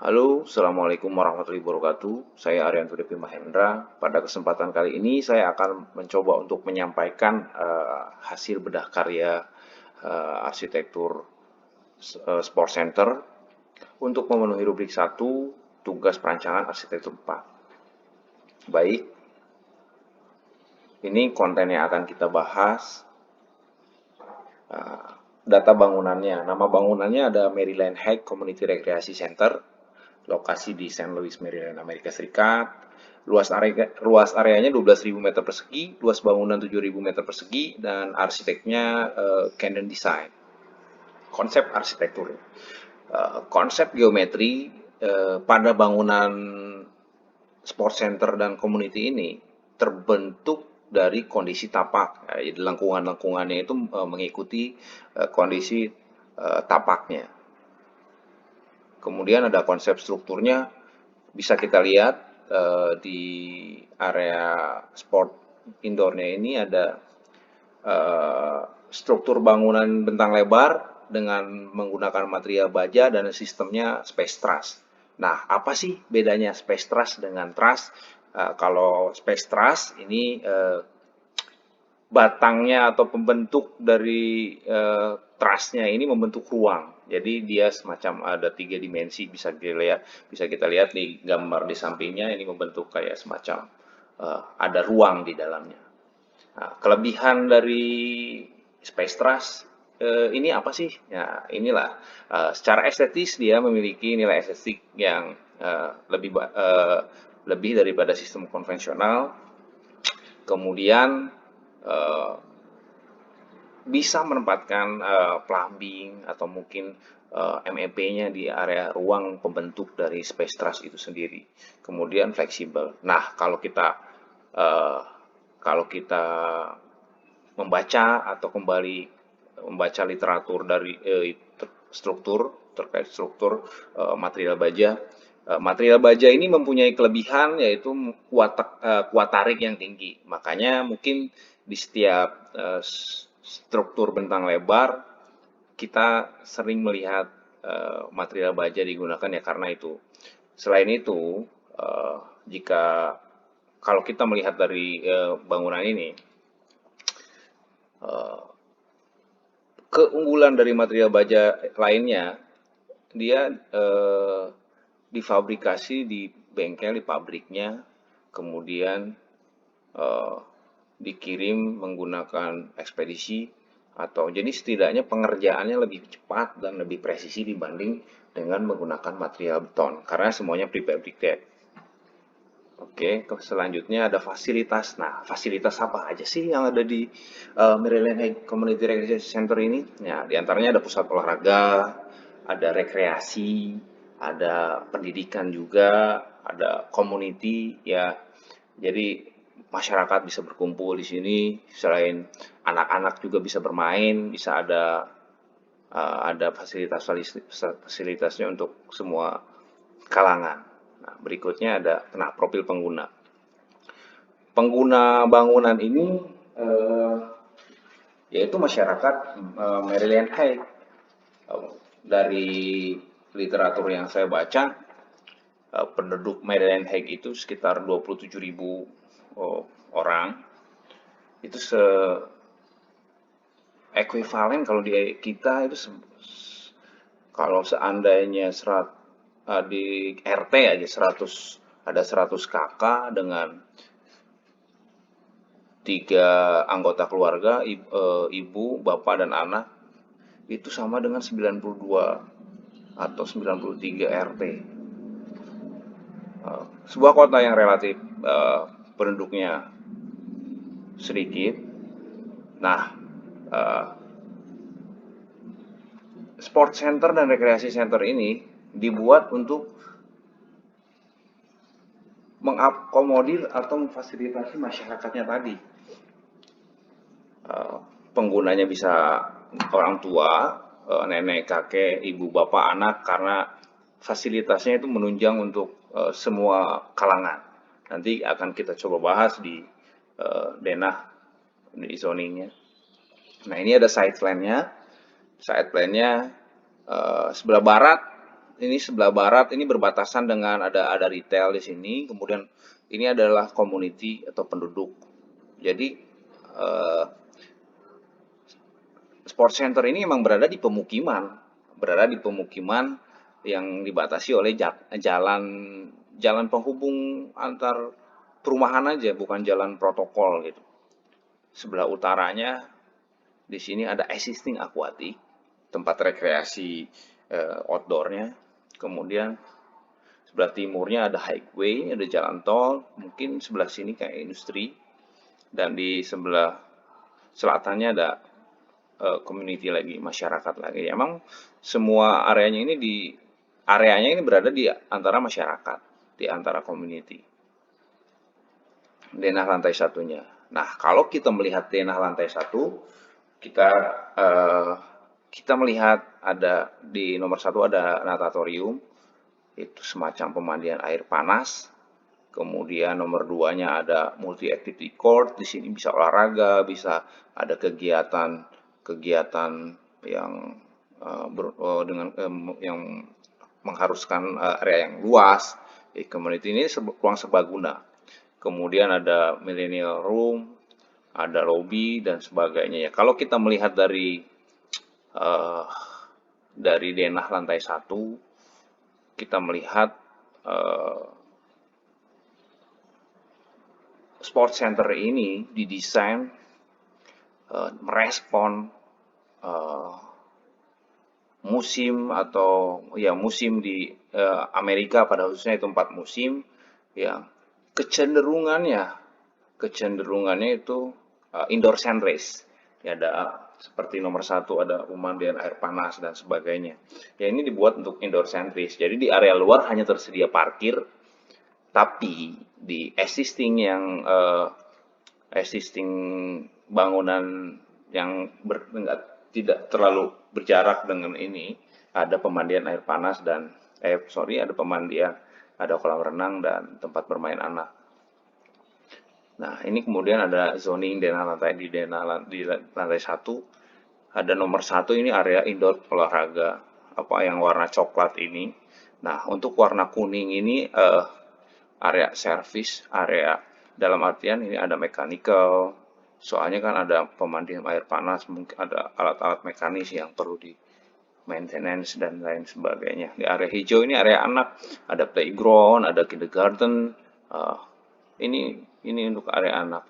Halo, Assalamualaikum warahmatullahi wabarakatuh. Saya Arianto Depi Mahendra. Pada kesempatan kali ini saya akan mencoba untuk menyampaikan hasil bedah karya arsitektur Sport Center untuk memenuhi rubrik 1, tugas perancangan arsitektur 4. Baik, ini konten yang akan kita bahas. Data bangunannya, nama bangunannya ada Maryland Heights Community Recreation Center, lokasi di St. Louis, Maryland, Amerika Serikat. Luas areanya 12.000 meter persegi, luas bangunan 7.000 meter persegi, dan arsiteknya Canyon Design. Konsep arsitektur, konsep geometri pada bangunan sport center dan community ini terbentuk dari kondisi tapak. Jadi lengkungan-lengkungannya itu mengikuti kondisi tapaknya. Kemudian ada konsep strukturnya, bisa kita lihat di area sport indoornya ini ada struktur bangunan bentang lebar dengan menggunakan material baja dan sistemnya space truss. Nah, apa sih bedanya space truss dengan truss? Kalau space truss ini batangnya atau pembentuk dari trussnya ini membentuk ruang. Jadi dia semacam ada 3 dimensi, bisa kita lihat di gambar di sampingnya, ini membentuk kayak semacam ada ruang di dalamnya. Nah, kelebihan dari space truss ini apa sih? Ya, inilah secara estetis dia memiliki nilai estetik yang lebih daripada sistem konvensional. Kemudian bisa menempatkan plumbing atau mungkin MEP-nya di area ruang pembentuk dari space truss itu sendiri. Kemudian fleksibel. Nah, uh, kalau kita membaca atau kembali membaca literatur dari terkait struktur material baja. Material baja ini mempunyai kelebihan yaitu kuat tarik yang tinggi. Makanya mungkin di setiap struktur bentang lebar kita sering melihat material baja digunakan ya karena itu. Selain itu, jika kalau kita melihat dari bangunan ini, keunggulan dari material baja lainnya, dia difabrikasi di bengkel, di pabriknya, kemudian dikirim menggunakan ekspedisi, atau jadi setidaknya pengerjaannya lebih cepat dan lebih presisi dibanding dengan menggunakan material beton, karena semuanya prefabricated. Oke, selanjutnya ada fasilitas. Nah, fasilitas apa aja sih yang ada di Maryland Heights Community Recreation Center ini? Ya, diantaranya ada pusat olahraga, ada rekreasi, ada pendidikan juga, ada community ya. Jadi masyarakat bisa berkumpul di sini. Selain anak-anak juga bisa bermain, bisa ada fasilitasnya untuk semua kalangan. Nah, berikutnya ada profil pengguna. Pengguna bangunan ini yaitu masyarakat Maryland Heights. Dari literatur yang saya baca, penduduk Maryland Heights itu sekitar 27.000 orang. Itu ekuivalen kalau di kita itu kalau seandainya di RT aja 100, ada 100 kakak dengan 3 anggota keluarga, ibu, bapak, dan anak, itu sama dengan 92 atau 93 RT. Sebuah kota yang relatif penduduknya sedikit. Nah, sport center dan rekreasi center ini dibuat untuk mengakomodir atau memfasilitasi masyarakatnya tadi. Penggunanya bisa orang tua, nenek, kakek, ibu, bapak, anak, karena fasilitasnya itu menunjang untuk semua kalangan. Nanti akan kita coba bahas di denah, di zoningnya. Nah, ini ada side plan-nya. Side plan-nya sebelah barat ini sebelah barat ini berbatasan dengan ada retail di sini, kemudian ini adalah community atau penduduk. Jadi eh, Sport center ini memang berada di pemukiman yang dibatasi oleh jalan jalan penghubung antar perumahan aja, bukan jalan protokol gitu. Sebelah utaranya di sini ada existing aquatic, tempat rekreasi outdoornya. Kemudian sebelah timurnya ada highway, ada jalan tol. Mungkin sebelah sini kayak industri. Dan di sebelah selatannya ada community lagi, masyarakat lagi. Emang semua areanya ini berada di antara masyarakat, di antara community. Denah lantai satunya. Nah, kalau kita melihat denah lantai satu, kita eh, kita melihat ada di nomor satu ada natatorium, itu semacam pemandian air panas. Kemudian nomor duanya ada multi activity court, di sini bisa olahraga, bisa ada kegiatan yang yang mengharuskan area yang luas. Community ini ruang serbaguna. Kemudian ada millennial room, ada lobby dan sebagainya ya. Kalau kita melihat uh, dari denah lantai satu, kita melihat sport center ini didesain merespon musim atau ya musim di Amerika pada khususnya itu 4 musim yang kecenderungannya kecenderungannya itu indoor centris. Ya ada seperti nomor satu ada pemandian air panas dan sebagainya. Ya ini dibuat untuk indoor centris. Jadi di area luar hanya tersedia parkir, tapi di existing bangunan yang tidak terlalu berjarak dengan ini ada pemandian air panas dan ada pemandian, ada kolam renang dan tempat bermain anak. Nah, ini kemudian ada zoning di lantai satu. Ada nomor satu ini area indoor olahraga, apa yang warna coklat ini. Nah, untuk warna kuning ini area service, area dalam artian ini ada mechanical. Soalnya kan ada pemandian air panas, mungkin ada alat-alat mekanis yang perlu di maintenance dan lain sebagainya. Di area hijau ini area anak, ada playground, ada kindergarten. Ini untuk area anak.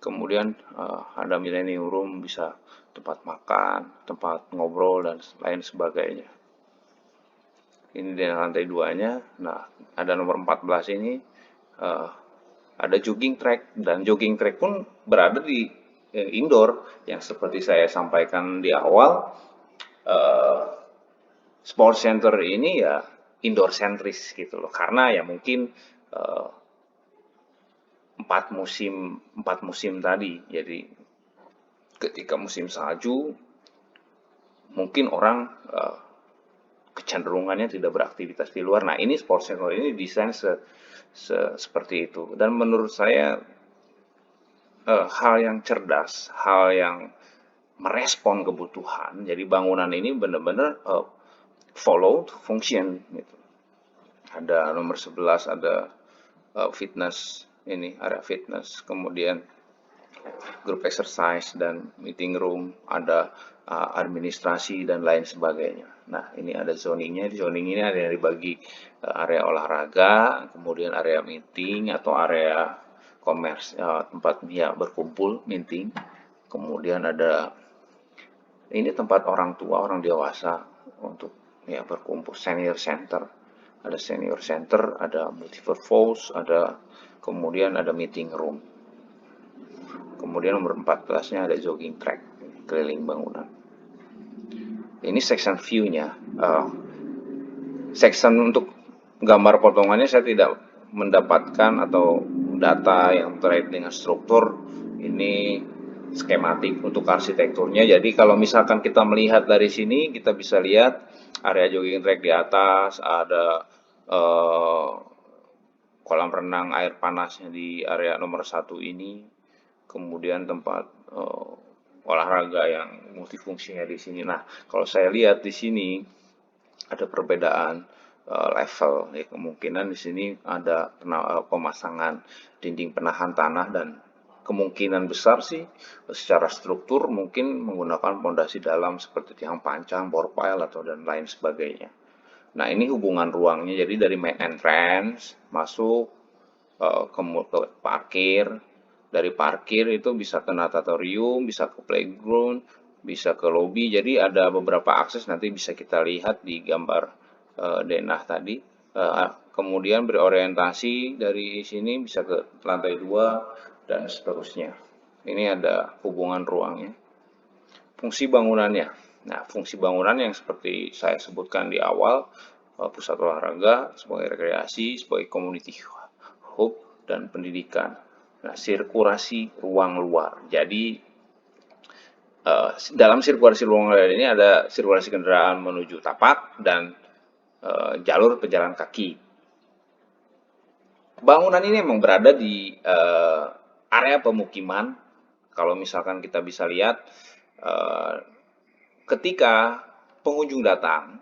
Kemudian ada millennium room, bisa tempat makan, tempat ngobrol dan lain sebagainya. Ini di lantai duanya. Nah, ada nomor 14 ini ada jogging track dan jogging track pun berada di indoor yang seperti saya sampaikan di awal. Sport center ini ya indoor sentris gitu loh, karena ya mungkin uh, 4 musim tadi. Jadi ketika musim salju mungkin orang kecenderungannya tidak beraktivitas di luar. Nah, ini sport center ini desain seperti itu. Dan menurut saya hal yang cerdas, hal yang merespon kebutuhan. Jadi bangunan ini benar-benar follow function gitu. Ada nomor 11 ada fitness, ini area fitness, kemudian group exercise dan meeting room, ada administrasi dan lain sebagainya. Nah, ini ada zoningnya. Zoning ini ada yang dibagi area olahraga, kemudian area meeting atau area commerce, tempat ya berkumpul meeting. Kemudian ada ini tempat orang tua, orang dewasa untuk ya berkumpul, senior center. Ada senior center, ada multipurpose, ada kemudian ada meeting room. Kemudian nomor 14-nya ada jogging track keliling bangunan. Ini section view-nya. Section untuk gambar potongannya saya tidak mendapatkan atau data yang terkait dengan struktur. Ini skematik untuk arsitekturnya. Jadi kalau misalkan kita melihat dari sini, kita bisa lihat area jogging track di atas, ada kolam renang air panasnya di area nomor satu ini, kemudian tempat olahraga yang multifungsinya di sini. Nah, kalau saya lihat di sini ada perbedaan level ya, kemungkinan di sini ada pemasangan dinding penahan tanah, dan kemungkinan besar sih secara struktur mungkin menggunakan pondasi dalam seperti tiang pancang, bore pile atau dan lain sebagainya. Nah, ini hubungan ruangnya, jadi dari main entrance masuk ke parkir, dari parkir itu bisa ke natatorium, bisa ke playground, bisa ke lobby. Jadi ada beberapa akses, nanti bisa kita lihat di gambar denah tadi. Kemudian berorientasi dari sini bisa ke lantai 2 dan seterusnya. Ini ada hubungan ruangnya. Fungsi bangunannya. Nah, fungsi bangunan yang seperti saya sebutkan di awal, pusat olahraga sebagai rekreasi, sebagai community hub dan pendidikan. Nah, sirkulasi ruang luar. Jadi dalam sirkulasi ruang luar ini ada sirkulasi kendaraan menuju tapak dan jalur pejalan kaki. Bangunan ini memang berada di area pemukiman. Kalau misalkan kita bisa lihat, ketika pengunjung datang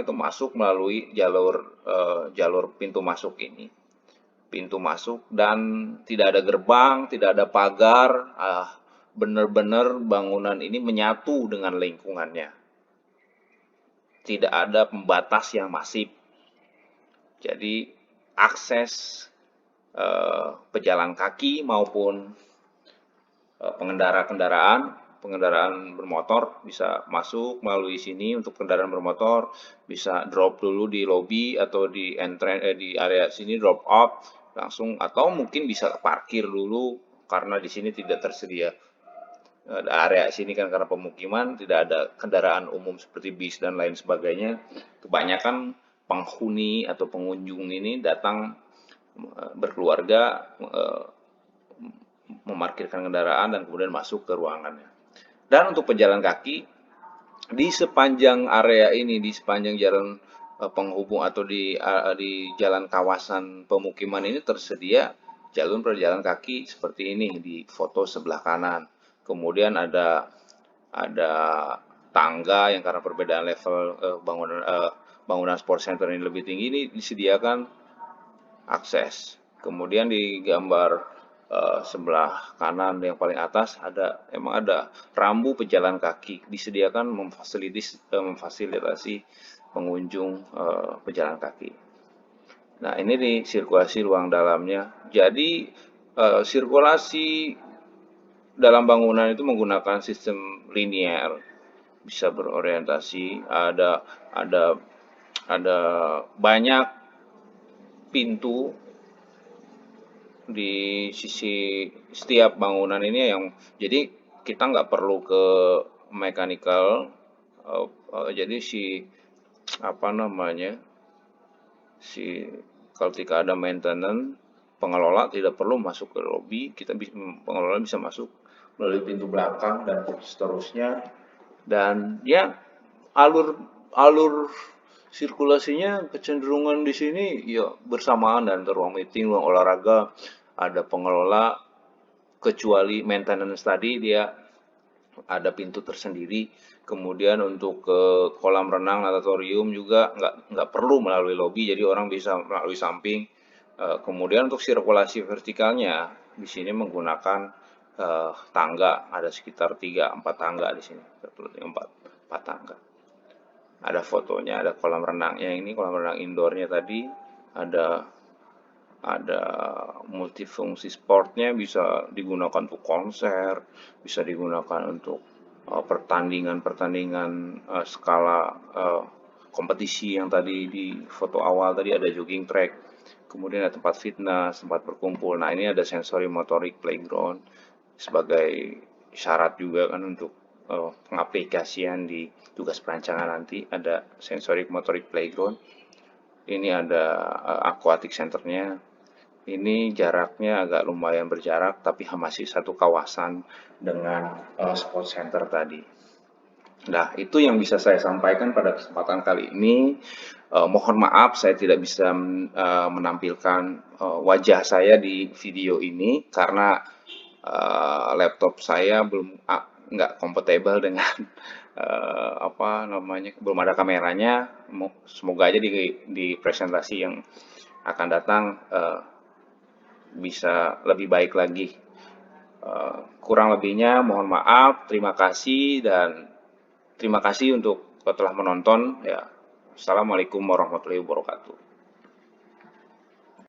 itu masuk melalui jalur pintu masuk ini. Pintu masuk dan tidak ada gerbang, tidak ada pagar, benar-benar bangunan ini menyatu dengan lingkungannya. Tidak ada pembatas yang masif. Jadi akses pejalan kaki maupun pengendara-kendaraan bermotor bisa masuk melalui sini. Untuk kendaraan bermotor bisa drop dulu di lobby atau di di area sini, drop off langsung, atau mungkin bisa parkir dulu karena di sini tidak tersedia area sini kan, karena pemukiman tidak ada kendaraan umum seperti bis dan lain sebagainya. Kebanyakan penghuni atau pengunjung ini datang berkeluarga, memarkirkan kendaraan dan kemudian masuk ke ruangannya. Dan untuk pejalan kaki di sepanjang area ini, di sepanjang jalan penghubung atau di jalan kawasan pemukiman ini tersedia jalur pejalan kaki seperti ini di foto sebelah kanan. Kemudian ada tangga yang karena perbedaan level bangunan sport center ini lebih tinggi, ini disediakan akses. Kemudian di gambar sebelah kanan yang paling atas emang ada rambu pejalan kaki, disediakan memfasilitasi pengunjung pejalan kaki. Nah, ini di sirkulasi ruang dalamnya. Jadi sirkulasi dalam bangunan itu menggunakan sistem linear, bisa berorientasi, ada banyak pintu di sisi setiap bangunan ini, yang jadi kita nggak perlu ke mechanical, jadi ketika ada maintenance, pengelola tidak perlu masuk ke lobby, pengelola bisa masuk melalui pintu belakang dan seterusnya. Dan ya, alur sirkulasinya kecenderungan di sini ya bersamaan, dan ruang meeting, ruang olahraga, ada pengelola, kecuali maintenance tadi dia ada pintu tersendiri. Kemudian untuk ke kolam renang, natatorium juga nggak perlu melalui lobby, jadi orang bisa melalui samping. Kemudian untuk sirkulasi vertikalnya di sini menggunakan tangga, ada sekitar 3-4 tangga di sini, 4 tangga. Ada fotonya, ada kolam renangnya, ini kolam renang indoornya tadi, ada multifungsi sportnya, bisa digunakan untuk konser, bisa digunakan untuk pertandingan skala kompetisi yang tadi di foto awal tadi, ada jogging track, kemudian ada tempat fitness, tempat berkumpul. Nah, ini ada sensory motorik playground sebagai syarat juga kan untuk pengaplikasian di tugas perancangan nanti, ada sensory motorik playground. Ini ada aquatic centernya. Ini jaraknya agak lumayan berjarak, tapi masih satu kawasan dengan sport center tadi. Nah, itu yang bisa saya sampaikan pada kesempatan kali ini. Mohon maaf saya tidak bisa menampilkan wajah saya di video ini karena laptop saya belum nggak kompatibel dengan apa namanya, belum ada kameranya. Semoga aja di presentasi yang akan datang bisa lebih baik lagi. Kurang lebihnya mohon maaf, terima kasih, dan terima kasih untuk telah menonton ya. Assalamualaikum warahmatullahi wabarakatuh.